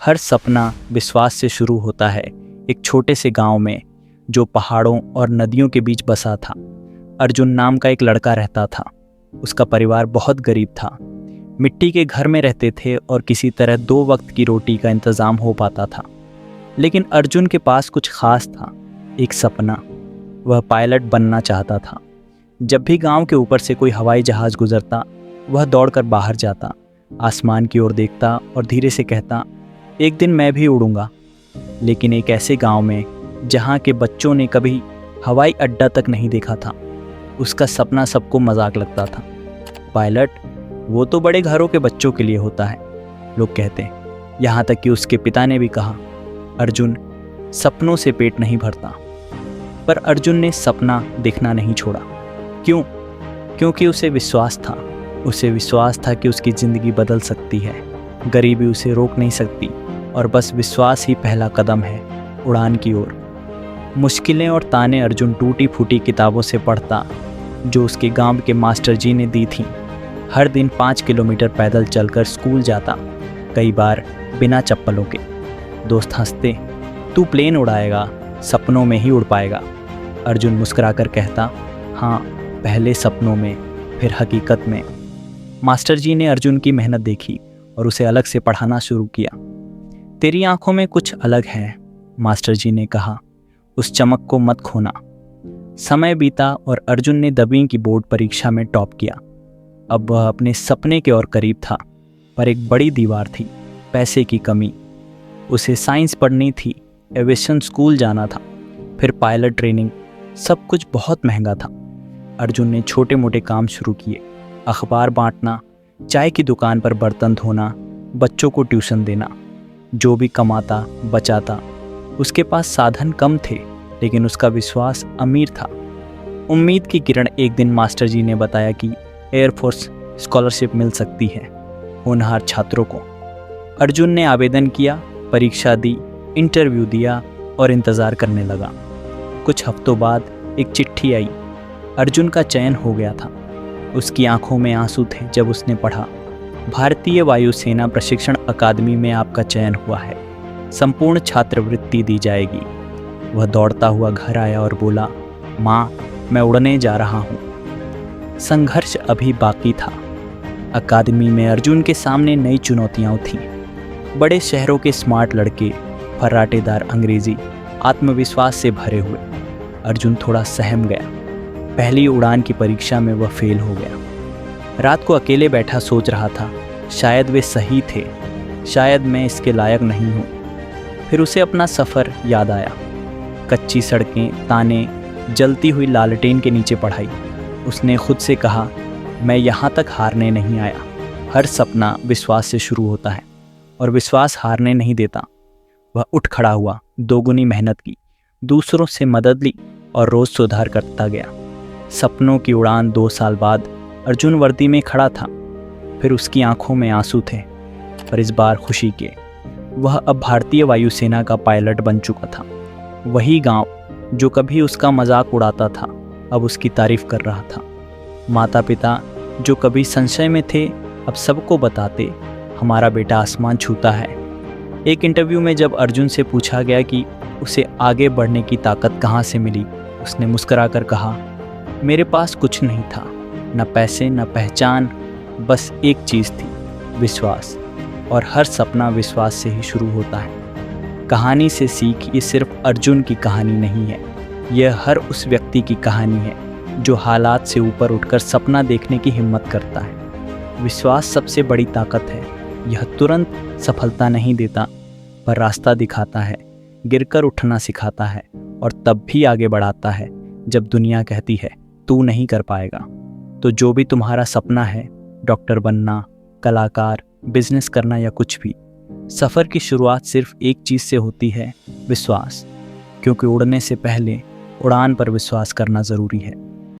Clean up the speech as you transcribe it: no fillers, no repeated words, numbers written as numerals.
हर सपना विश्वास से शुरू होता है। एक छोटे से गांव में जो पहाड़ों और नदियों के बीच बसा था, अर्जुन नाम का एक लड़का रहता था। उसका परिवार बहुत गरीब था। मिट्टी के घर में रहते थे और किसी तरह 2 वक्त की रोटी का इंतज़ाम हो पाता था। लेकिन अर्जुन के पास कुछ खास था, एक सपना। वह पायलट बनना चाहता था। जब भी गांव के ऊपर से कोई हवाई जहाज़ गुजरता, वह दौड़कर बाहर जाता, आसमान की ओर देखता और धीरे से कहता, एक दिन मैं भी उड़ूंगा। लेकिन एक ऐसे गांव में जहां के बच्चों ने कभी हवाई अड्डा तक नहीं देखा था, उसका सपना सबको मजाक लगता था। पायलट, वो तो बड़े घरों के बच्चों के लिए होता है, लोग कहते हैं। यहाँ तक कि उसके पिता ने भी कहा, अर्जुन, सपनों से पेट नहीं भरता। पर अर्जुन ने सपना देखना नहीं छोड़ा। क्यों? क्योंकि उसे विश्वास था। उसे विश्वास था कि उसकी ज़िंदगी बदल सकती है। गरीबी उसे रोक नहीं सकती और बस विश्वास ही पहला कदम है उड़ान की ओर। मुश्किलें और ताने अर्जुन टूटी फूटी किताबों से पढ़ता जो उसके गांव के मास्टर जी ने दी थी। हर दिन 5 किलोमीटर पैदल चलकर स्कूल जाता, कई बार बिना चप्पलों के। दोस्त हंसते, तू प्लेन उड़ाएगा, सपनों में ही उड़ पाएगा। अर्जुन मुस्कुराकर कहता, हाँ, पहले सपनों में, फिर हकीकत में। मास्टर जी ने अर्जुन की मेहनत देखी और उसे अलग से पढ़ाना शुरू किया। तेरी आंखों में कुछ अलग है, मास्टर जी ने कहा, उस चमक को मत खोना। समय बीता और अर्जुन ने 10वीं की बोर्ड परीक्षा में टॉप किया। अब वह अपने सपने के और करीब था, पर एक बड़ी दीवार थी, पैसे की कमी। उसे साइंस पढ़नी थी, एविएशन स्कूल जाना था, फिर पायलट ट्रेनिंग। सब कुछ बहुत महंगा था। अर्जुन ने छोटे मोटे काम शुरू किए, अखबार बांटना, चाय की दुकान पर बर्तन धोना, बच्चों को ट्यूशन देना। जो भी कमाता बचाता। उसके पास साधन कम थे, लेकिन उसका विश्वास अमीर था। उम्मीद की किरण। एक दिन मास्टर जी ने बताया कि एयरफोर्स स्कॉलरशिप मिल सकती है होनहार छात्रों को। अर्जुन ने आवेदन किया, परीक्षा दी, इंटरव्यू दिया और इंतज़ार करने लगा। कुछ हफ्तों बाद एक चिट्ठी आई। अर्जुन का चयन हो गया था। उसकी आंखों में आंसू थे जब उसने पढ़ा, भारतीय वायुसेना प्रशिक्षण अकादमी में आपका चयन हुआ है, संपूर्ण छात्रवृत्ति दी जाएगी। वह दौड़ता हुआ घर आया और बोला, माँ, मैं उड़ने जा रहा हूँ। संघर्ष अभी बाकी था। अकादमी में अर्जुन के सामने नई चुनौतियाँ थीं। बड़े शहरों के स्मार्ट लड़के, फर्राटेदार अंग्रेजी, आत्मविश्वास से भरे हुए। अर्जुन थोड़ा सहम गया। पहली उड़ान की परीक्षा में वह फेल हो गया। रात को अकेले बैठा सोच रहा था, शायद वे सही थे, शायद मैं इसके लायक नहीं हूँ। फिर उसे अपना सफ़र याद आया। कच्ची सड़कें, ताने, जलती हुई लालटेन के नीचे पढ़ाई। उसने खुद से कहा, मैं यहाँ तक हारने नहीं आया। हर सपना विश्वास से शुरू होता है और विश्वास हारने नहीं देता। वह उठ खड़ा हुआ, दोगुनी मेहनत की, दूसरों से मदद ली और रोज़ सुधार करता गया। सपनों की उड़ान 2 साल बाद अर्जुन वर्दी में खड़ा था। फिर उसकी आंखों में आंसू थे, पर इस बार खुशी के। वह अब भारतीय वायुसेना का पायलट बन चुका था। वही गांव जो कभी उसका मजाक उड़ाता था, अब उसकी तारीफ कर रहा था। माता पिता जो कभी संशय में थे, अब सबको बताते, हमारा बेटा आसमान छूता है। एक इंटरव्यू में जब अर्जुन से पूछा गया कि उसे आगे बढ़ने की ताकत कहाँ से मिली, उसने मुस्कुराकर कहा, मेरे पास कुछ नहीं था, न पैसे न पहचान, बस एक चीज़ थी, विश्वास। और हर सपना विश्वास से ही शुरू होता है। कहानी से सीख, ये सिर्फ अर्जुन की कहानी नहीं है, यह हर उस व्यक्ति की कहानी है जो हालात से ऊपर उठकर सपना देखने की हिम्मत करता है। विश्वास सबसे बड़ी ताकत है। यह तुरंत सफलता नहीं देता, पर रास्ता दिखाता है, गिरकर उठना सिखाता है और तब भी आगे बढ़ाता है जब दुनिया कहती है तू नहीं कर पाएगा। तो जो भी तुम्हारा सपना है, डॉक्टर बनना, कलाकार, बिजनेस करना या कुछ भी, सफ़र की शुरुआत सिर्फ एक चीज़ से होती है, विश्वास। क्योंकि उड़ने से पहले उड़ान पर विश्वास करना ज़रूरी है।